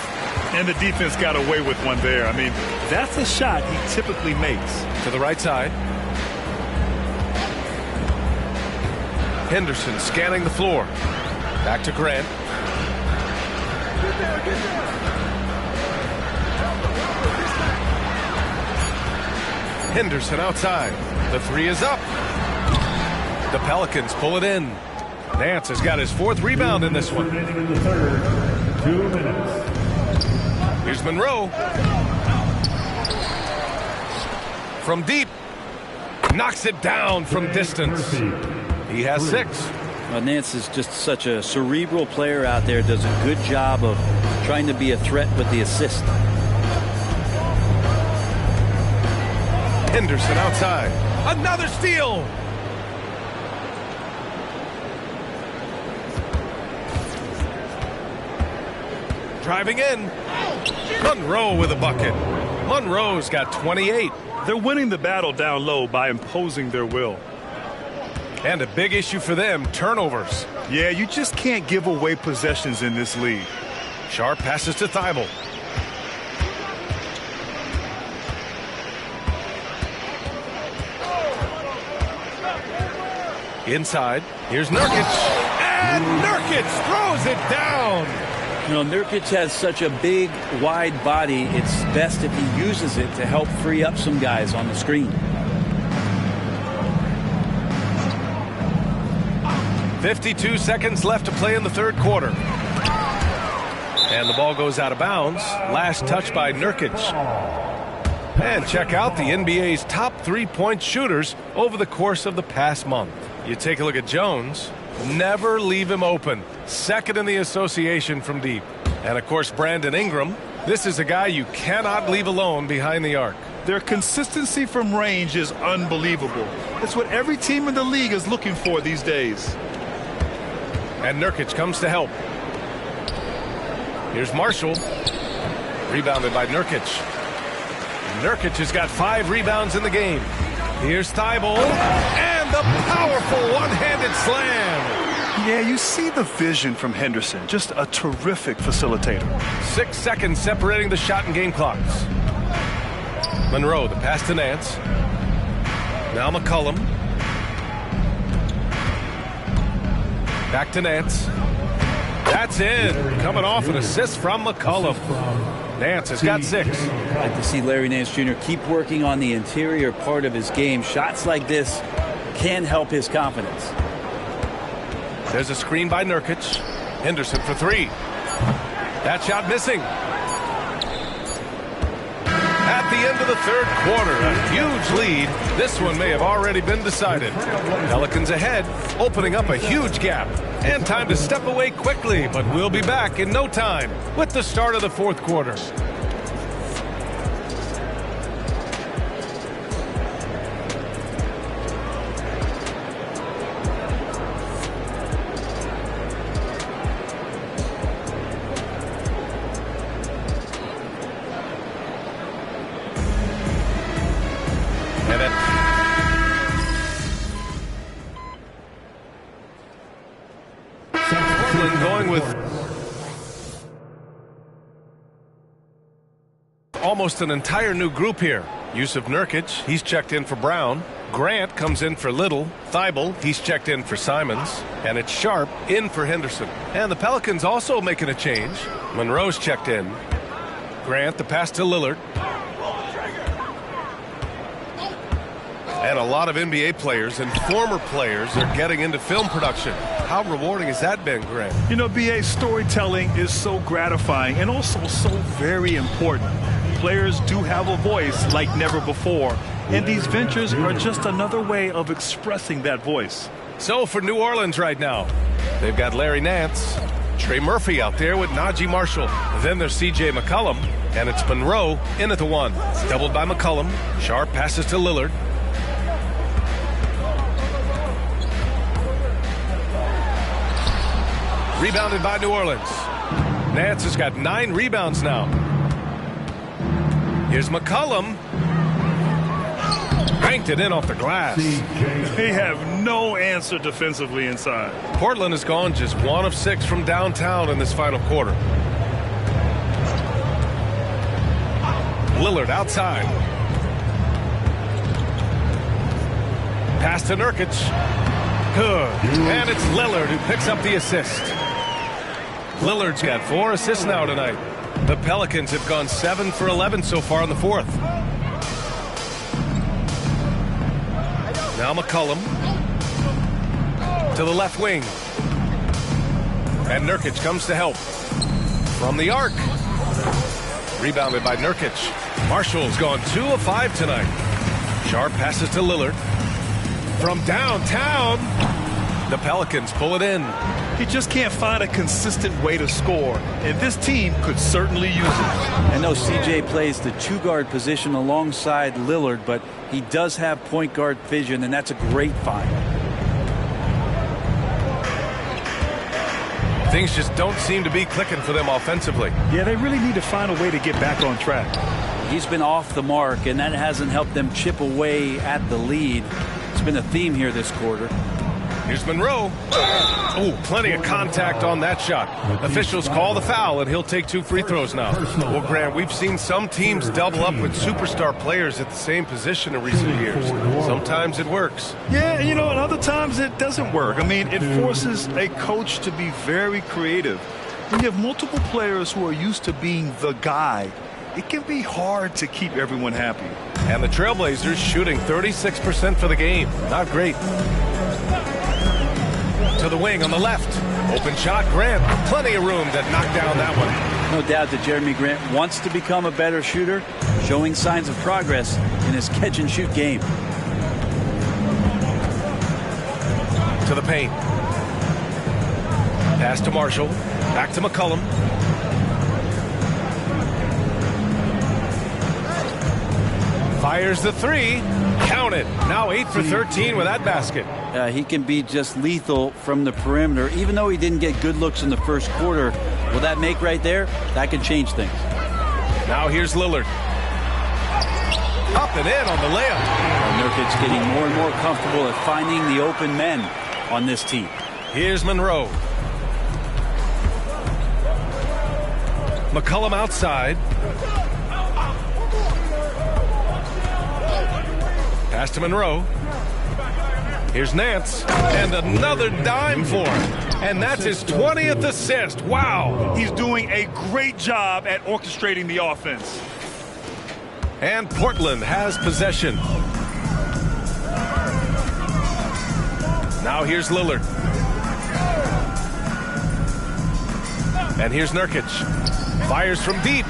And the defense got away with one there. I mean, that's a shot he typically makes. To the right side. Henderson scanning the floor. Back to Grant. Henderson outside. The three is up. The Pelicans pull it in. Nance has got his fourth rebound in this one. In the third, 2 minutes. Here's Monroe. From deep. Knocks it down from distance. He has 6. Nance is just such a cerebral player out there. Does a good job of trying to be a threat with the assist. Henderson outside. Another steal. Driving in. Monroe with a bucket. Monroe's got 28. They're winning the battle down low by imposing their will. And a big issue for them, turnovers. Yeah, you just can't give away possessions in this league. Sharp passes to Thibault. Inside, here's Nurkic. And Nurkic throws it down. You know, Nurkic has such a big, wide body. It's best if he uses it to help free up some guys on the screen. 52 seconds left to play in the third quarter. And the ball goes out of bounds. Last touch by Nurkic. And check out the NBA's top three-point shooters over the course of the past month. You take a look at Jones. Never leave him open. Second in the association from deep. And, of course, Brandon Ingram. This is a guy you cannot leave alone behind the arc. Their consistency from range is unbelievable. It's what every team in the league is looking for these days. And Nurkic comes to help. Here's Marshall. Rebounded by Nurkic. Nurkic has got 5 rebounds in the game. Here's Thibault. And the powerful one-handed slam. Yeah, you see the vision from Henderson. Just a terrific facilitator. 6 seconds separating the shot and game clocks. Monroe, the pass to Nance. Now McCollum. Back to Nance. That's in. Coming off an assist from McCollum. Nance has got 6. I'd like to see Larry Nance Jr. keep working on the interior part of his game. Shots like this can help his confidence. There's a screen by Nurkic. Henderson for 3. That shot missing. At the end of the third quarter, a huge lead. This one may have already been decided. Pelicans ahead, opening up a huge gap. And time to step away quickly, but we'll be back in no time with the start of the fourth quarter. Portland going with almost an entire new group here. Yusuf Nurkic, he's checked in for Brown. Grant comes in for Little. Thibault, he's checked in for Simons. And it's Sharp in for Henderson. And the Pelicans also making a change. Monroe's checked in. Grant, the pass to Lillard. And a lot of NBA players and former players are getting into film production. How rewarding has that been, Grant? You know, BA, storytelling is so gratifying and also so very important. Players do have a voice like never before, and these ventures are just another way of expressing that voice. So for New Orleans right now, they've got Larry Nance, Trey Murphy out there with Najee Marshall. Then there's C.J. McCollum, and it's Monroe in at the one. Doubled by McCollum. Sharp passes to Lillard. Rebounded by New Orleans. Nance has got 9 rebounds now. Here's McCollum. Banked it in off the glass. They have no answer defensively inside. Portland has gone just 1 of 6 from downtown in this final quarter. Lillard outside. Pass to Nurkic. Good. And it's Lillard who picks up the assist. Lillard's got 4 assists now tonight. The Pelicans have gone 7 for 11 so far in the fourth. Now McCollum to the left wing. And Nurkic comes to help. From the arc. Rebounded by Nurkic. Marshall's gone 2 of 5 tonight. Sharp passes to Lillard. From downtown, the Pelicans pull it in. He just can't find a consistent way to score, and this team could certainly use it. I know CJ plays the 2-guard position alongside Lillard, but he does have point guard vision, and that's a great find. Things just don't seem to be clicking for them offensively. Yeah, they really need to find a way to get back on track. He's been off the mark, and that hasn't helped them chip away at the lead. It's been a theme here this quarter. Here's Monroe. Oh, plenty of contact on that shot. Officials call the foul, and he'll take 2 free throws now. Well, Grant, we've seen some teams double up with superstar players at the same position in recent years. Sometimes it works. Yeah, you know, and other times it doesn't work. I mean, it forces a coach to be very creative. When you have multiple players who are used to being the guy, it can be hard to keep everyone happy. And the Trailblazers shooting 36% for the game. Not great. To the wing on the left. Open shot, Grant. Plenty of room to knock down that one. No doubt that Jeremy Grant wants to become a better shooter, showing signs of progress in his catch-and-shoot game. To the paint. Pass to Marshall. Back to McCollum. Fires the 3. Count it. Now 8 for 13 with that basket. He can be just lethal from the perimeter. Even though he didn't get good looks in the first quarter, will that make right there? That could change things. Now here's Lillard. Up and in on the layup. Nurkic getting more and more comfortable at finding the open men on this team. Here's Monroe. McCollum outside. Pass to Monroe. Here's Nance. And another dime for him. And that's his 20th assist. Wow. He's doing a great job at orchestrating the offense. And Portland has possession. Now here's Lillard. And here's Nurkic. Fires from deep.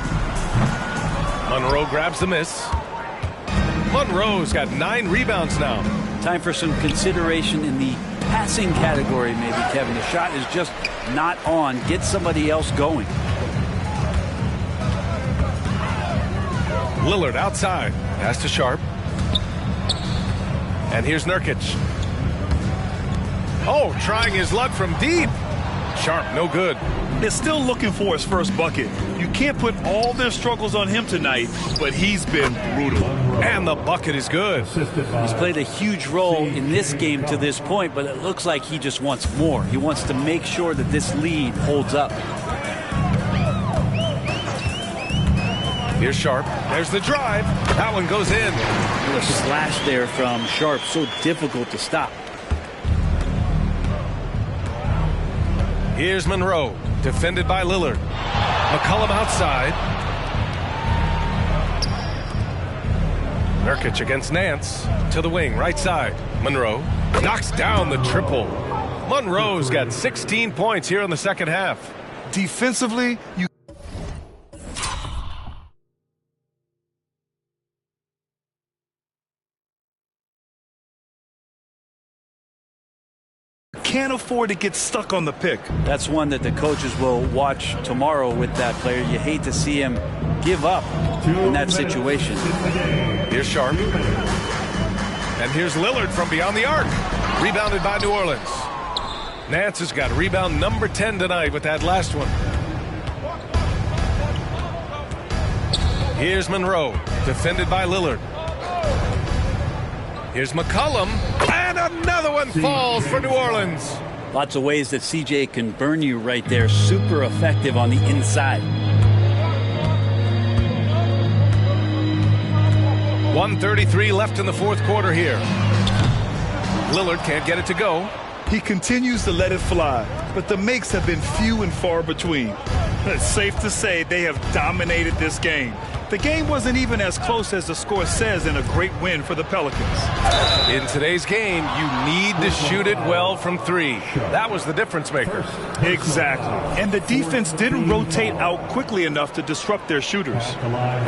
Monroe grabs the miss. Monroe's got 9 rebounds now. Time for some consideration in the passing category, maybe, Kevin. The shot is just not on. Get somebody else going. Lillard outside. Pass to Sharp. And here's Nurkic. Oh, trying his luck from deep. Sharp, no good. They're still looking for his first bucket. You can't put all their struggles on him tonight, but he's been brutal. And the bucket is good. He's played a huge role in this game to this point, but it looks like he just wants more. He wants to make sure that this lead holds up. Here's Sharp. There's the drive. That one goes in. A slash there from Sharp, so difficult to stop. Here's Monroe, defended by Lillard. McCollum outside. Nurkic against Nance. To the wing, right side. Monroe knocks down the triple. Monroe's got 16 points here in the second half. Defensively, you can't afford to get stuck on the pick. That's one that the coaches will watch tomorrow with that player. You hate to see him give up in that situation. Here's Sharp. And here's Lillard from beyond the arc. Rebounded by New Orleans. Nance has got rebound number 10 tonight with that last one. Here's Monroe, defended by Lillard. Here's McCollum, and another one falls for New Orleans. Lots of ways that CJ can burn you right there. Super effective on the inside. 1:33 left in the fourth quarter here. Lillard can't get it to go. He continues to let it fly, but the makes have been few and far between. It's safe to say they have dominated this game. The game wasn't even as close as the score says in a great win for the Pelicans. In today's game, you need to shoot it well from three. That was the difference maker. Exactly. And the defense didn't rotate out quickly enough to disrupt their shooters.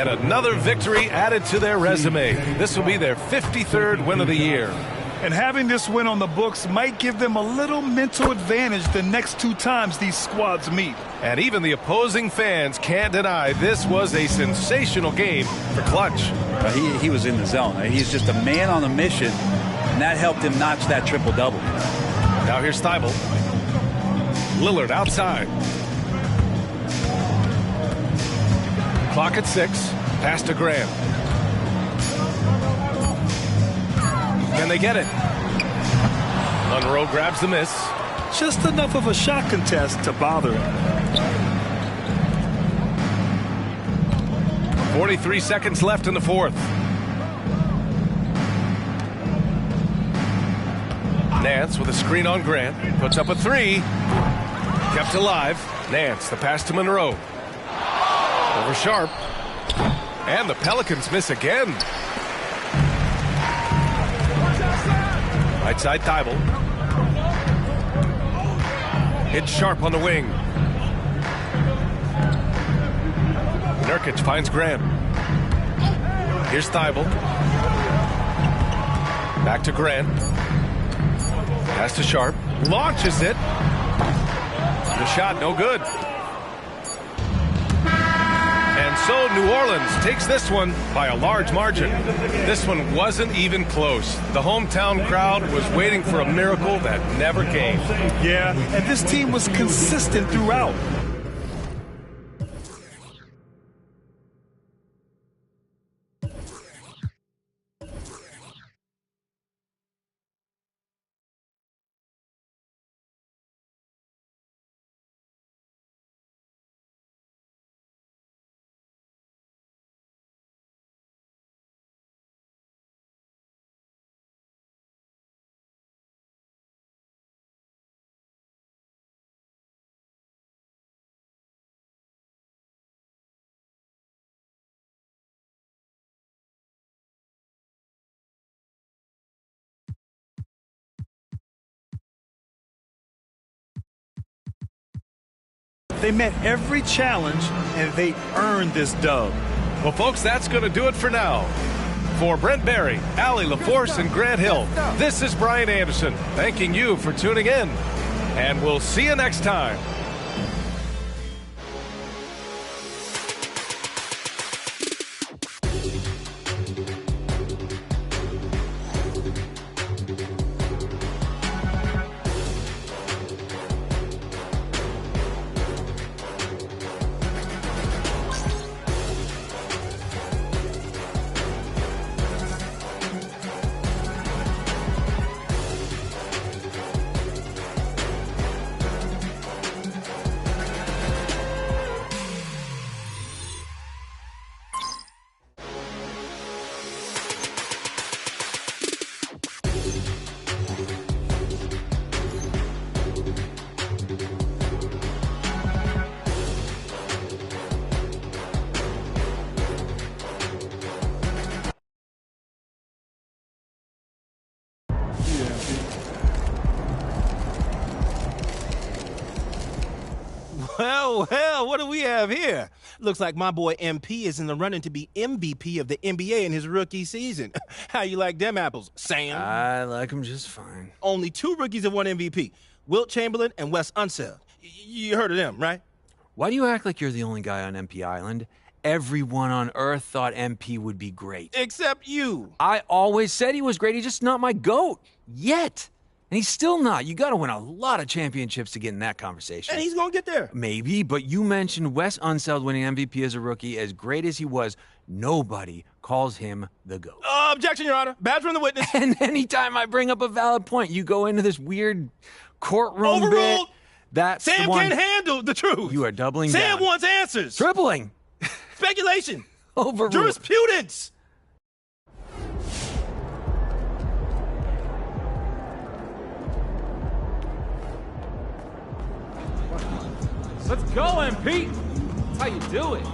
And another victory added to their resume. This will be their 53rd win of the year. And having this win on the books might give them a little mental advantage the next two times these squads meet. And even the opposing fans can't deny this was a sensational game for Clutch. He was in the zone. He's just a man on a mission, and that helped him notch that triple-double. Now here's Thibault. Lillard outside. Clock at 6. Pass to Grant. Can they get it? Monroe grabs the miss. Just enough of a shot contest to bother him. 43 seconds left in the fourth. Nance with a screen on Grant. Puts up a three. Kept alive. Nance, the pass to Monroe. Over Sharp. And the Pelicans miss again. Right side Thibault. It's Sharp on the wing. Nurkic finds Graham. Here's Thibault. Back to Grant. Pass to Sharp. Launches it. The shot no good. And so New Orleans takes this one by a large margin. This one wasn't even close. The hometown crowd was waiting for a miracle that never came. Yeah, and this team was consistent throughout. They met every challenge, and they earned this dub. Well, folks, that's going to do it for now. For Brent Barry, Allie LaForce, and Grant Hill, this is Brian Anderson, thanking you for tuning in. And we'll see you next time. Well, what do we have here? Looks like my boy MP is in the running to be MVP of the NBA in his rookie season. How you like them apples, Sam? I like them just fine. Only 2 rookies have won MVP, Wilt Chamberlain and Wes Unseld. You heard of them, right? Why do you act like you're the only guy on MP Island? Everyone on Earth thought MP would be great. Except you. I always said he was great. He's just not my GOAT. Yet. And he's still not. You got to win a lot of championships to get in that conversation. And he's going to get there. Maybe, but you mentioned Wes Unseld winning MVP as a rookie. As great as he was, nobody calls him the GOAT. Objection, Your Honor. Badge from the witness. And anytime I bring up a valid point, you go into this weird courtroom Overruled. bit. That's Sam the one. can't handle the truth. You are doubling Sam down. wants answers. Tripling. Speculation. Overruled. Jurisprudence. Let's go, MP. That's how you do it.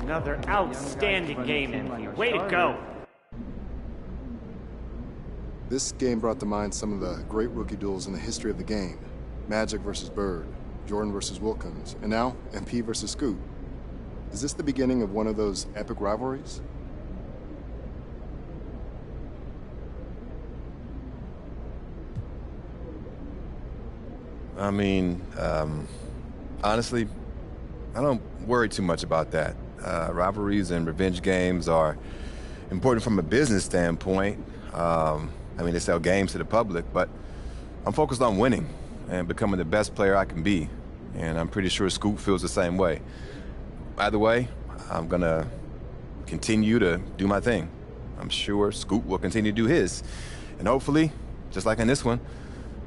Another outstanding game, MP. Way to go. This game brought to mind some of the great rookie duels in the history of the game. Magic versus Bird, Jordan versus Wilkins, and now MP versus Scoot. Is this the beginning of one of those epic rivalries? I mean, honestly, I don't worry too much about that. Rivalries and revenge games are important from a business standpoint. I mean, they sell games to the public, but I'm focused on winning and becoming the best player I can be. And I'm pretty sure Scoot feels the same way. Either way, I'm going to continue to do my thing. I'm sure Scoot will continue to do his. And hopefully, just like in this one,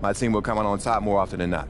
my team will come out on top more often than not.